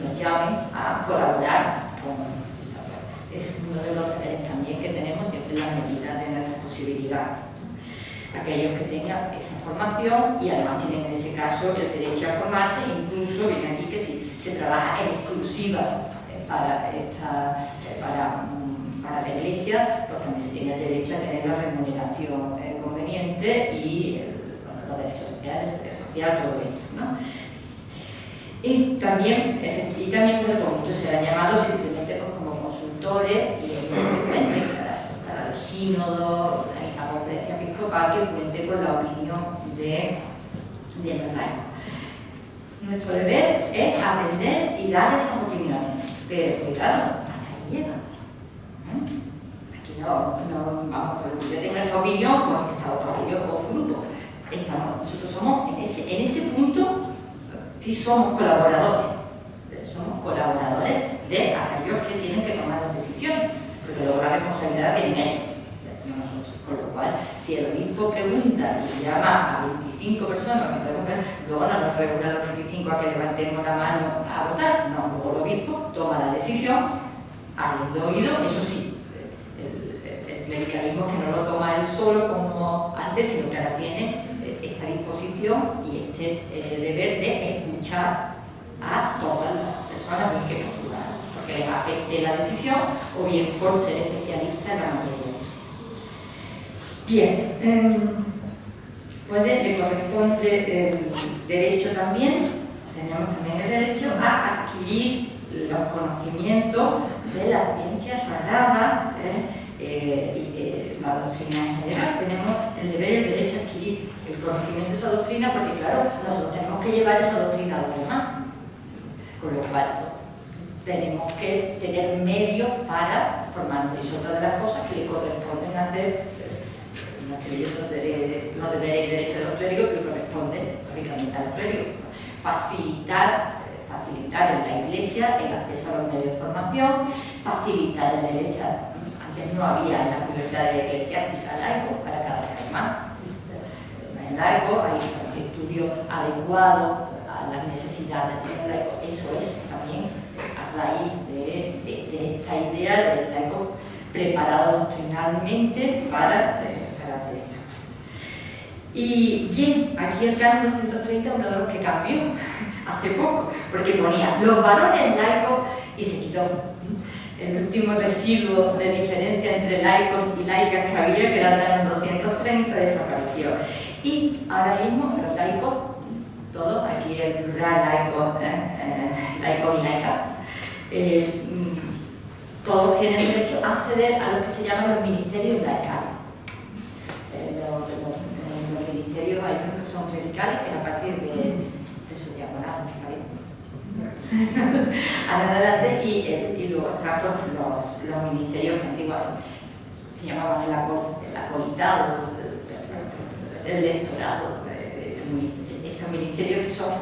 C: nos llamen a colaborar es uno de los deberes también que tenemos, siempre en la medida de nuestras posibilidades. Aquellos que tengan esa formación y además tienen en ese caso el derecho a formarse, incluso viene aquí que si se trabaja en exclusiva para la Iglesia, pues también se tiene el derecho a tener la remuneración conveniente y los derechos sociales, seguridad social, todo esto, ¿no? Y también bueno, como muchos se han llamado simplemente pues, como consultores y es muy frecuente para los sínodos, la conferencia episcopal, que cuente con la opinión de los laicos. Nuestro deber es atender y dar esas opiniones, pero cuidado, hasta ahí llega. Aquí no vamos por yo tengo esta opinión, pues esta otra opinión o grupo. Nosotros somos en ese punto, sí somos colaboradores de aquellos que tienen que tomar las decisiones, porque luego la responsabilidad tienen ellos, no nosotros. Con lo cual, si el obispo pregunta y llama a 25 personas, luego no nos regula los 25 a que levantemos la mano a votar, no, luego el obispo toma la decisión, habiendo oído, eso sí, el clericalismo que no lo toma él solo como antes, sino que ahora tiene esta disposición y este deber de escuchar a todas las personas bien que porque les afecte la decisión o bien por ser especialistas en la materia. Bien, pues le corresponde el derecho también, tenemos también el derecho a adquirir los conocimientos de la ciencia sagrada y de la doctrina en general. Tenemos el deber y el derecho a adquirir el conocimiento de esa doctrina porque, claro, nosotros tenemos que llevar esa doctrina a los demás, con lo cual tenemos que tener medios para formarnos. Y es otra de las cosas que le corresponden hacer los deberes y derechos de los clérigos, que le corresponde lógicamente a los clérigos. Facilitar en la Iglesia el acceso a los medios de formación, facilitar en la Iglesia, antes no había en las universidades eclesiásticas laicos, para cada vez hay más. En laicos hay estudios adecuados a las necesidades de los laicos. Eso es también a raíz de esta idea del laico preparado doctrinalmente para hacer esto. Y bien, aquí el canon 230 es uno de los que cambió hace poco, porque ponía los varones laicos y se quitó el último residuo de diferencia entre laicos y laicas que había, que era el canon 230, desapareció. Y ahora mismo los laicos, todos, aquí el plural laicos y laicas, todos tienen derecho a acceder a lo que se llaman los ministerios laicales. Los ministerios, hay unos que son clericales, que a partir de su diaconado, me parece. Adelante, y luego están los ministerios que antiguamente se llamaban el acolitado, el lectorado, estos ministerios que son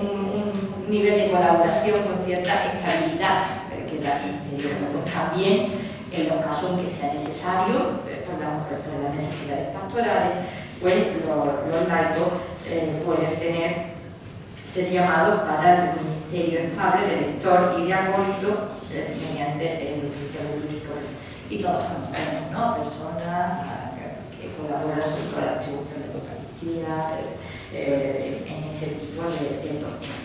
C: un nivel de colaboración con cierta estabilidad que da el ministerio, pero pues también en los casos en que sea necesario, por las necesidades pastorales, pues los laicos pueden ser llamados para el ministerio estable de lector y de acólito mediante el público. Y todos conocemos, ¿no?, personas que colaboran con la distribución de la Eucaristía, en ese tipo de doctrina.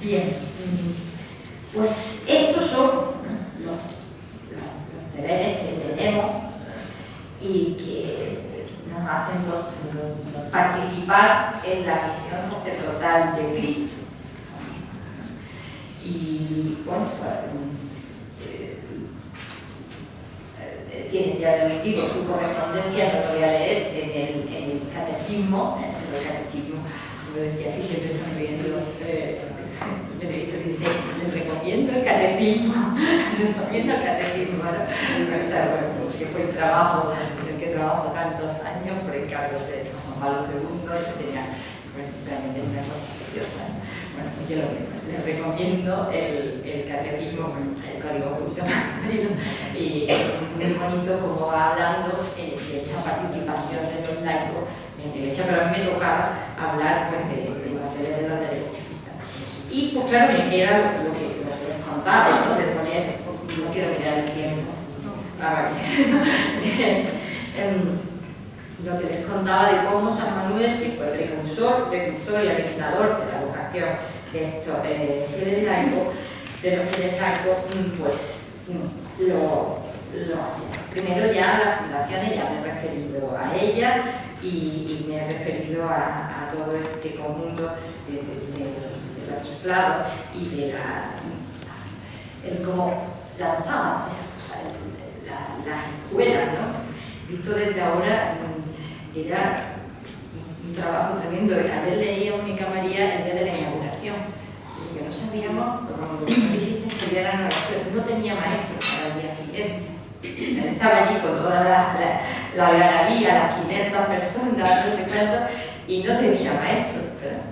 C: Bien, pues estos son los deberes que tenemos y que nos hacen participar en la misión sacerdotal de Cristo. Y bueno, tiene, ya les digo, su correspondencia, no lo voy a leer, en el catecismo, como decía así, siempre sonriendo, Benedicto XVI, les recomiendo el catecismo, porque fue el trabajo en el que trabajo tantos años por encargo de San Juan Pablo II, y tenía realmente una cosa preciosa. Bueno, pues yo les recomiendo el catecismo, el código culto, y es muy bonito como va hablando de esa participación de los laicos en la Iglesia, pero a mí me tocaba hablar pues de los derechos. Y pues claro, me queda lo que les contaba, ¿no?, de poner, no quiero mirar el tiempo, lo que les contaba de cómo San Manuel, que fue el precursor y el legislador de la vocación de estos fieles laicos, pues lo hacía. Primero ya las fundaciones, ya me he referido a ella y me he referido a todo este conjunto de los chiflados y de cómo lanzaban esas cosas, las escuelas, ¿no? Visto desde ahora, era un trabajo tremendo. Ayer leía Mónica María el día de la inauguración, porque no sabíamos, como lo dijiste, que el día de la inauguración no tenía maestro para el día siguiente. Él estaba allí con toda la algarabía, las 500 personas, no sé cuántos, y no tenía maestro, ¿verdad?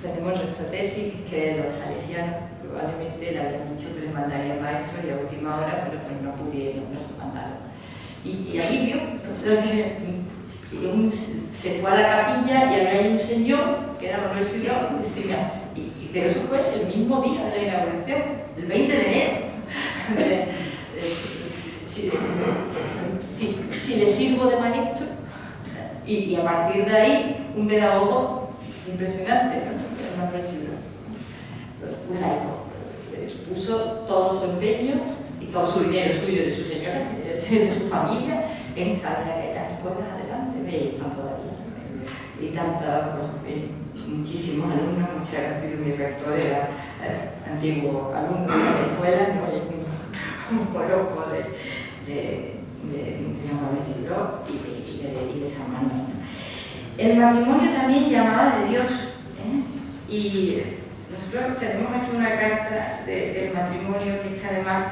C: Tenemos nuestra tesis, que los salesianos probablemente le habían dicho que les mandaría maestro y a última hora, pero pues no pudieron, no se mandaron. Y alivio, se fue a la capilla y había un señor, que era Manuel Silva, pero eso fue el mismo día de la inauguración, el 20 de enero. Si le sirvo de maestro, y a partir de ahí, un pedagogo impresionante, ¿no?, Manuel Silva, un laico, puso todo su empeño y todo su dinero suyo, de su señora, de su familia, en salir a aquellas escuelas adelante, y están todavía. Y tantas, muchísimos alumnos, muchas gracias, mi rector era antiguo alumno de la escuela, ¿no? Y un forofo de Mauricio y de San Manuel. El matrimonio también llamada de Dios, y nosotros tenemos aquí una carta del matrimonio que está además,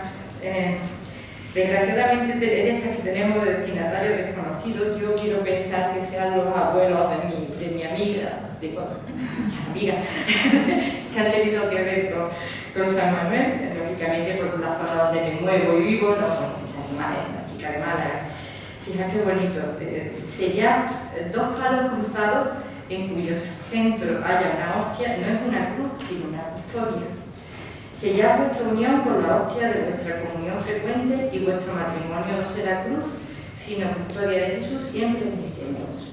C: desgraciadamente, de estas que tenemos de destinatarios desconocidos. Yo quiero pensar que sean los abuelos de mi amiga, digo, muchas amigas que han tenido que ver con San Manuel, lógicamente por la zona donde me muevo y vivo, la chica de Málaga. Fíjate qué bonito, serían dos palos cruzados en cuyo centro haya una hostia, no es una cruz, sino una custodia. Sellad vuestra unión con la hostia de vuestra comunión frecuente, y vuestro matrimonio no será cruz, sino custodia de Jesús, siempre bendiciéndoos.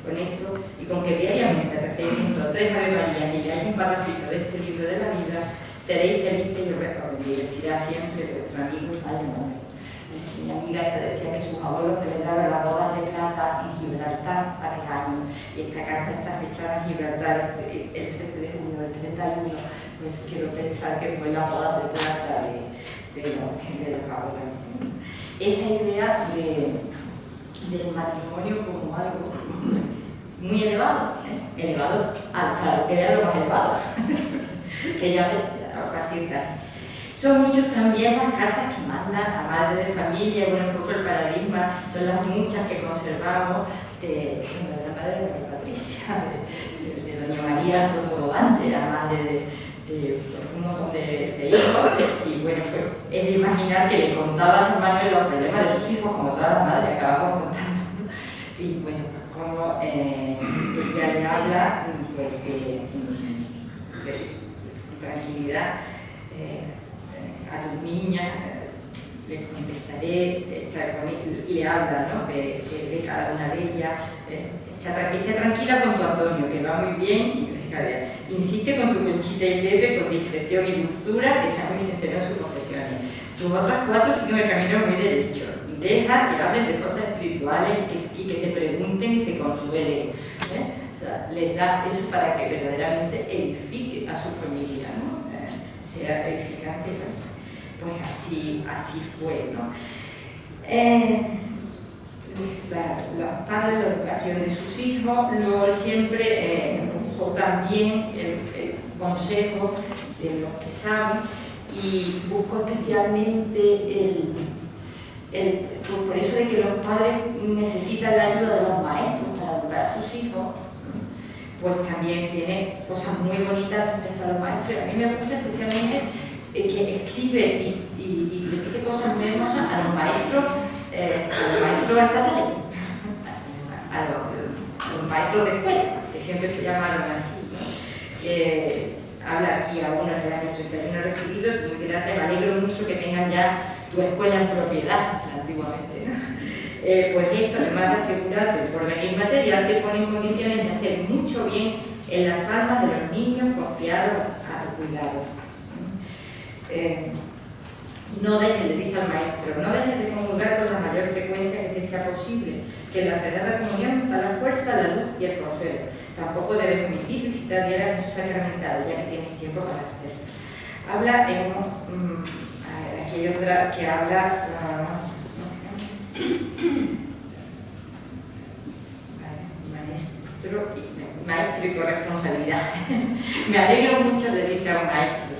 C: Con esto, y con que diariamente recéis junto a 3 Ave Marías y leáis un parrafito de este libro de la vida, seréis felices y os bendecirá siempre vuestro amigo Padre Manuel. Mi amiga esta decía que sus abuelos celebraron las bodas de plata en Gibraltar aquel año, y esta carta está fechada en Gibraltar el 13 de junio del 31, pues quiero pensar que fue la boda de plata de los abuelos. Esa idea del matrimonio como algo muy elevado, elevado claro, que era lo más elevado, que ya a partir de ahí. Son muchos también las cartas que mandan a madres de familia, bueno, un poco el paradigma, son las muchas que conservamos de la madre de María Patricia, de doña María Soto-Bobante, la madre de un montón de hijos, y bueno, pues es de imaginar que le contaba a San Manuel los problemas de sus hijos, como todas las madres acabamos contando, ¿no? Y bueno, pues como ella le habla, pues de tranquilidad, a tus niñas, les contestaré, y le habla, ¿no? de cada una de ellas. Está tranquila con tu Antonio, que va muy bien, y insiste con tu Conchita y Pepe con discreción y dulzura, que sea muy sincero en sus confesiones. Tus otras 4 siguen el camino muy derecho. Deja que hablen de cosas espirituales y que te pregunten y se consuelen. O sea, les da eso para que verdaderamente edifique a su familia, ¿no? Sea edificante. Pues así fue, ¿no? Los padres, la educación de sus hijos, luego siempre buscó también el consejo de los que saben, y buscó especialmente por eso de que los padres necesitan la ayuda de los maestros para educar a sus hijos, pues también tiene cosas muy bonitas respecto a los maestros. A mí me gusta especialmente que escribe y le dice cosas muy hermosas a los maestros estatales, a los maestros de escuela, que siempre se llamaron así, ¿no? Habla aquí a uno del año 31 recibido, me alegro mucho que tengas ya tu escuela en propiedad, antiguamente, ¿no? Pues esto, además de asegurarte el porvenir material, te pone en condiciones de hacer mucho bien en las almas de los niños confiados a tu cuidado. No dejes, le dice al maestro, no dejes de comulgar con la mayor frecuencia que te sea posible, que en la Sagrada Comunión está la fuerza, la luz y el consuelo. Tampoco debes omitir visitar diario a Jesús sacramentado, ya que tienes tiempo para hacerlo. Habla en aquí hay otra que habla maestro y corresponsabilidad. Me alegro mucho, le dice a un maestro,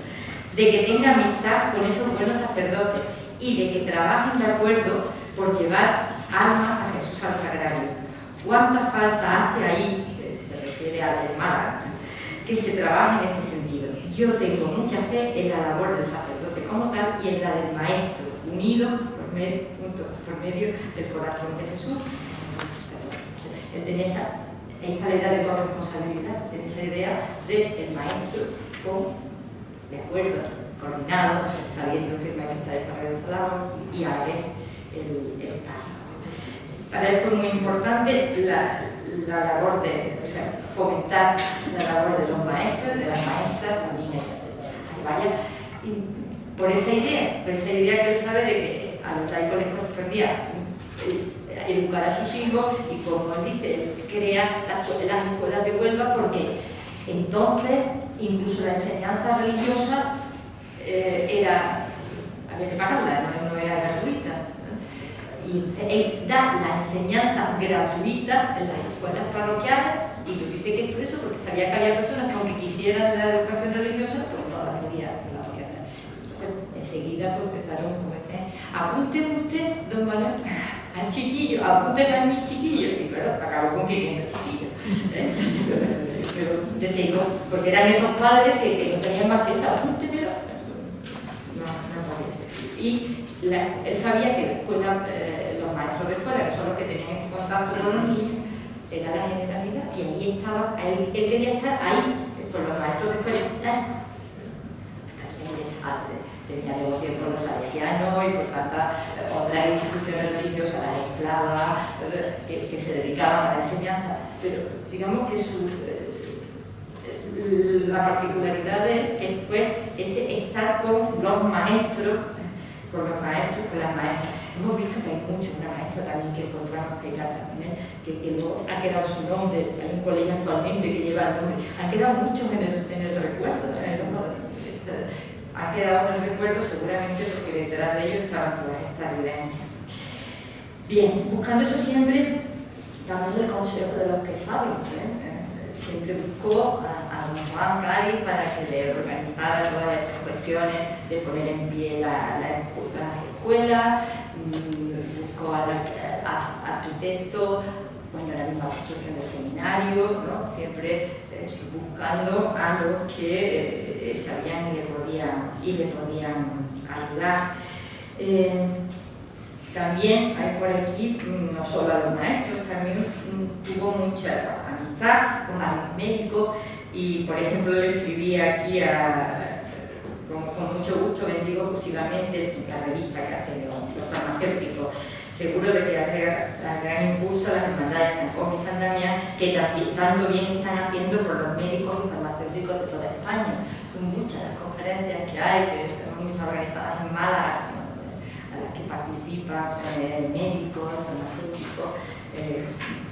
C: de que tenga amistad con esos buenos sacerdotes y de que trabajen de acuerdo por llevar almas a Jesús al sagrario. ¿Cuánta falta hace ahí, se refiere al Málaga, que se trabaje en este sentido? Yo tengo mucha fe en la labor del sacerdote como tal y en la del maestro, unido por medio del corazón de Jesús. Él tiene esta idea de corresponsabilidad, esa idea del maestro de acuerdo, coordinado, sabiendo que el maestro está desarrollando esa labor, y a ver el párroco. Para él fue muy importante la labor de, fomentar la labor de los maestros, de las maestras, también hay varias. por esa idea que él sabe de que a los laicos les correspondía educar a sus hijos, y como él dice, él crea las escuelas de Huelva porque entonces incluso la enseñanza religiosa había que pagarla, no era gratuita, ¿no? Y él da la enseñanza gratuita en las escuelas parroquiales, y lo dice que es por eso, porque sabía que había personas que aunque quisieran la educación religiosa, pues no la podían dar. Entonces enseguida pues, empezaron como decían, apúnteme usted, don Manuel, al chiquillo, apúnteme a mi chiquillo, y claro, acabó con 500 chiquillos. Pero decía, porque eran esos padres que no tenían más que esa, apúntemelo. No podía ser. Y él sabía que la escuela, los maestros de escuela, que son los que tenían ese contacto con los niños, era la generalidad, y ahí estaba, él quería estar ahí, con los maestros de escuela. Tenía devoción por los salesianos y por tantas otras instituciones religiosas, las esclavas, que se dedicaban a la enseñanza, pero digamos que la particularidad de él que fue ese estar con los maestros, con las maestras. Hemos visto que hay muchos, una maestra también que encontramos que también, que luego ha quedado su nombre, hay un colegio actualmente que lleva el nombre, han quedado muchos en el recuerdo, ha quedado en el recuerdo seguramente porque detrás de ellos estaban todas estas vivencias. Bien, buscando eso siempre, dando el consejo de los que saben, siempre buscó a don Juan Cádiz para que le organizara todas estas cuestiones de poner en pie las escuelas, buscó al arquitecto, bueno, la misma construcción del seminario, ¿no? Siempre buscando a los que sabían y le podían ayudar. También hay por aquí, no solo a los maestros, también tuvo mucha amistad con varios médicos, y por ejemplo le escribí aquí con mucho gusto, bendigo efusivamente la revista que hacen los farmacéuticos. Seguro de que da gran impulso a las hermandades de San Cosme y San Damián, que tanto bien están haciendo por los médicos y farmacéuticos de toda España. Son muchas las conferencias que hay, que son muy organizadas en Málaga, ¿no? A las que participan médicos, farmacéuticos,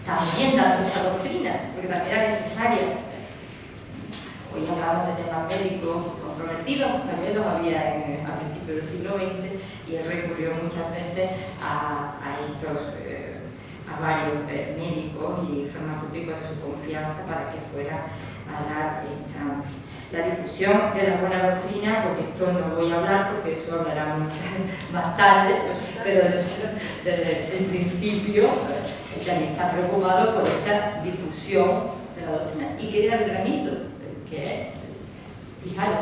C: también dando esa doctrina, porque también era necesaria. Hoy hablamos de temas médicos controvertidos, también los había a principios del siglo XX, y él recurrió muchas veces a varios médicos y farmacéuticos de su confianza para que fuera a dar la difusión de la buena doctrina. Pues esto no voy a hablar porque eso hablaremos más tarde, pero desde el principio también está preocupado por esa difusión de la doctrina. ¿Y qué era el granito? Que fijaros,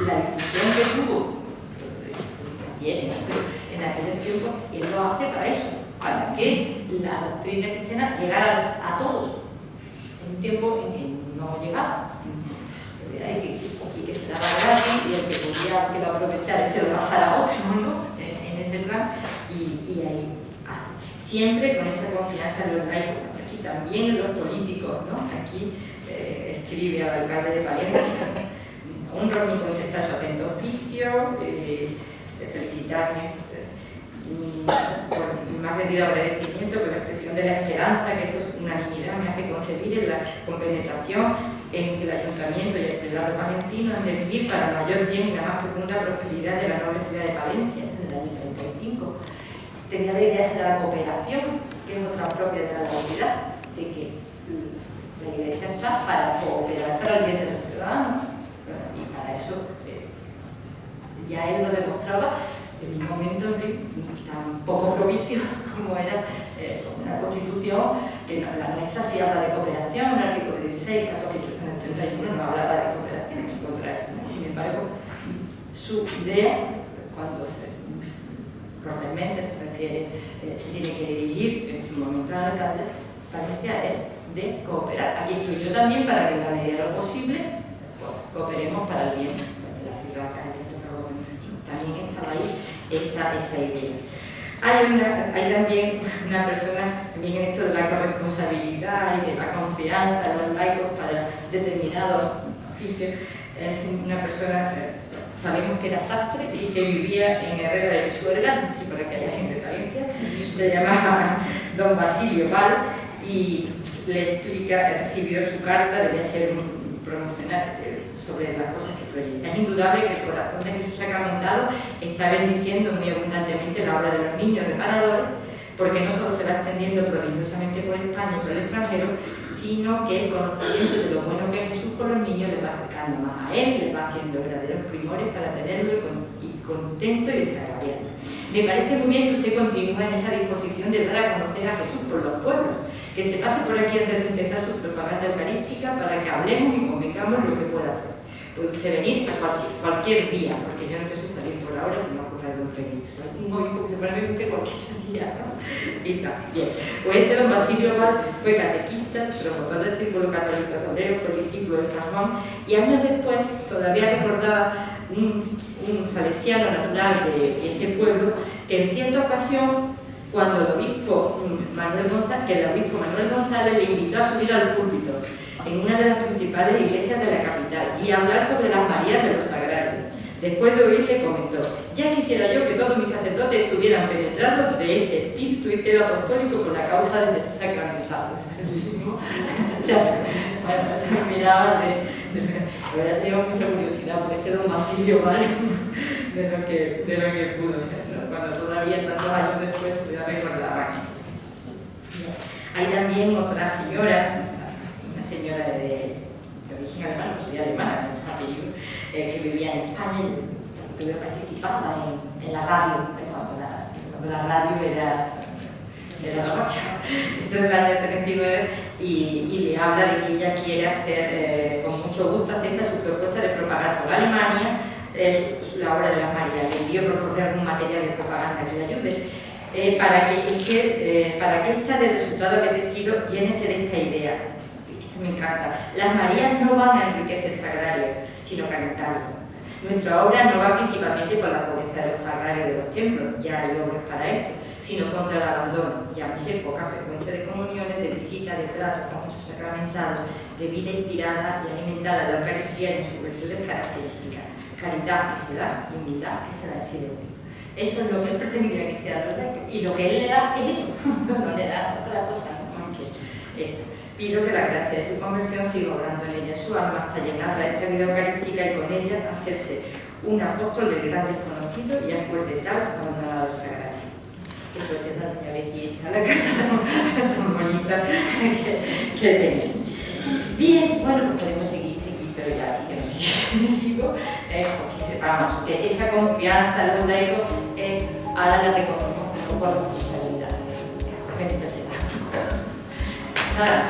C: la difusión que tuvo tiene en aquel tiempo, y él lo hace para eso, para que la doctrina cristiana llegara a todos en un tiempo en que no llegaba, y que se daba gratis, y el que podía que lo aprovechara se lo pasara a otro, ¿no? En ese plan, y ahí siempre con esa confianza en los laicos, aquí también en los políticos, ¿no? Aquí escribe al alcalde de Palencia: honro mi contestar su atento oficio, de felicitarme por mi más rendido agradecimiento por la expresión de la esperanza que esa unanimidad me hace concebir en la compenetración en que el Ayuntamiento y el Prelado palentino han de vivir para el mayor bien y la más fecunda prosperidad de la noble ciudad de Palencia. Esto es del año 35. Tenía la idea esa de la cooperación, que es otra propia de la laicidad, de que la Iglesia está para cooperar para el bien de los ciudadanos, y para eso ya él lo demostraba en un momento, en fin, tan poco propicio como era una constitución, que la nuestra sí habla de cooperación, el artículo 16, la constitución del 31 no hablaba de cooperación, al contrario. Sin embargo, su idea, cuando cordialmente se refiere, se tiene que dirigir en su momento al alcalde, Palencia, es de cooperar. Aquí estoy yo también para que en la medida de lo posible cooperemos para el bien de la ciudad. También estaba ahí esa idea. Hay también una persona, también en esto de la corresponsabilidad y de la confianza de los laicos para determinados oficios, es una persona sabemos que era sastre y que vivía en Herrera de Pisuerga, así para que haya gente de Valencia, se llamaba don Basilio Val, y le explica, recibió su carta, debía ser un promocional sobre las cosas que proyecta. Es indudable que el corazón de Jesús sacramentado está bendiciendo muy abundantemente la obra de los niños reparadores, porque no solo se va extendiendo prodigiosamente por España y por el extranjero, sino que el conocimiento de lo bueno que es Jesús con los niños les va acercando más a Él, les va haciendo verdaderos primores para tenerlo contento y desagraviado. Me parece muy bien si usted continúa en esa disposición de dar a conocer a Jesús por los pueblos, que se pase por aquí antes de empezar su propaganda eucarística para que hablemos y convengamos lo que pueda hacer. Puede usted venir a cualquier día, porque yo no pienso salir por ahora si no ocurre algún previsto. Un obispo que se pone a ver usted cualquier día, ¿no? Y tal. Bien. Pues este don Basilio Val fue catequista, promotor del Círculo Católico de Obreros, fue discípulo de San Juan, y años después todavía recordaba un salesiano natural de ese pueblo que en cierta ocasión, cuando el obispo Manuel González le invitó a subir al púlpito en una de las principales iglesias de la capital y a hablar sobre las Marías de los Sagrarios. Después de oírle comentó: ya quisiera yo que todos mis sacerdotes estuvieran penetrados de este espíritu y celo apostólico con la causa de Jesús sacramentado. O sea, bueno, se me miraba la verdad tengo mucha curiosidad por este don Basilio, ¿vale? de lo que pudo ser, ¿no? Cuando todavía tantos años después ya recordaba. Hay también otra señora, una señora de origen alemán, no sería alemana, con su apellido, que vivía en España y que participaba en la radio, cuando la radio era la roca. Esto es del año 39 y le habla de que ella quiere hacer, con mucho gusto, acepta su propuesta de propagar por Alemania la obra de las Marías. Le envió por correo algún material de propaganda que le ayude, para que esta del resultado apetecido llénese de esta idea. Me encanta. Las Marías no van a enriquecer el sagrario, sino calentarlo. Nuestra obra no va principalmente con la pobreza de los sagrarios de los templos, ya hay obras para esto, sino contra el abandono, llámese poca frecuencia de comuniones, de visitas, de tratos con Jesús sacramentado, de vida inspirada y alimentada de la Eucaristía en sus virtudes características. Caridad que se da, humildad que se da en silencio. Eso es lo que él pretendía que sea, ¿verdad? Y lo que él le da es eso, no le da otra cosa más que eso. Pido que la gracia de su conversión siga obrando en ella su alma hasta llenarla de esta vida eucarística y con ella hacerse un apóstol del gran desconocido y a fuerte tal abandonado del sagrario. Qué suerte la doña Betty, esta la carta tan bonita que tenía. Bien, bueno, pues podemos seguir, pero ya sí que no me sigo, porque sepamos que esa confianza en los laicos ahora la reconocemos por responsabilidad. Bendito sea. Nada.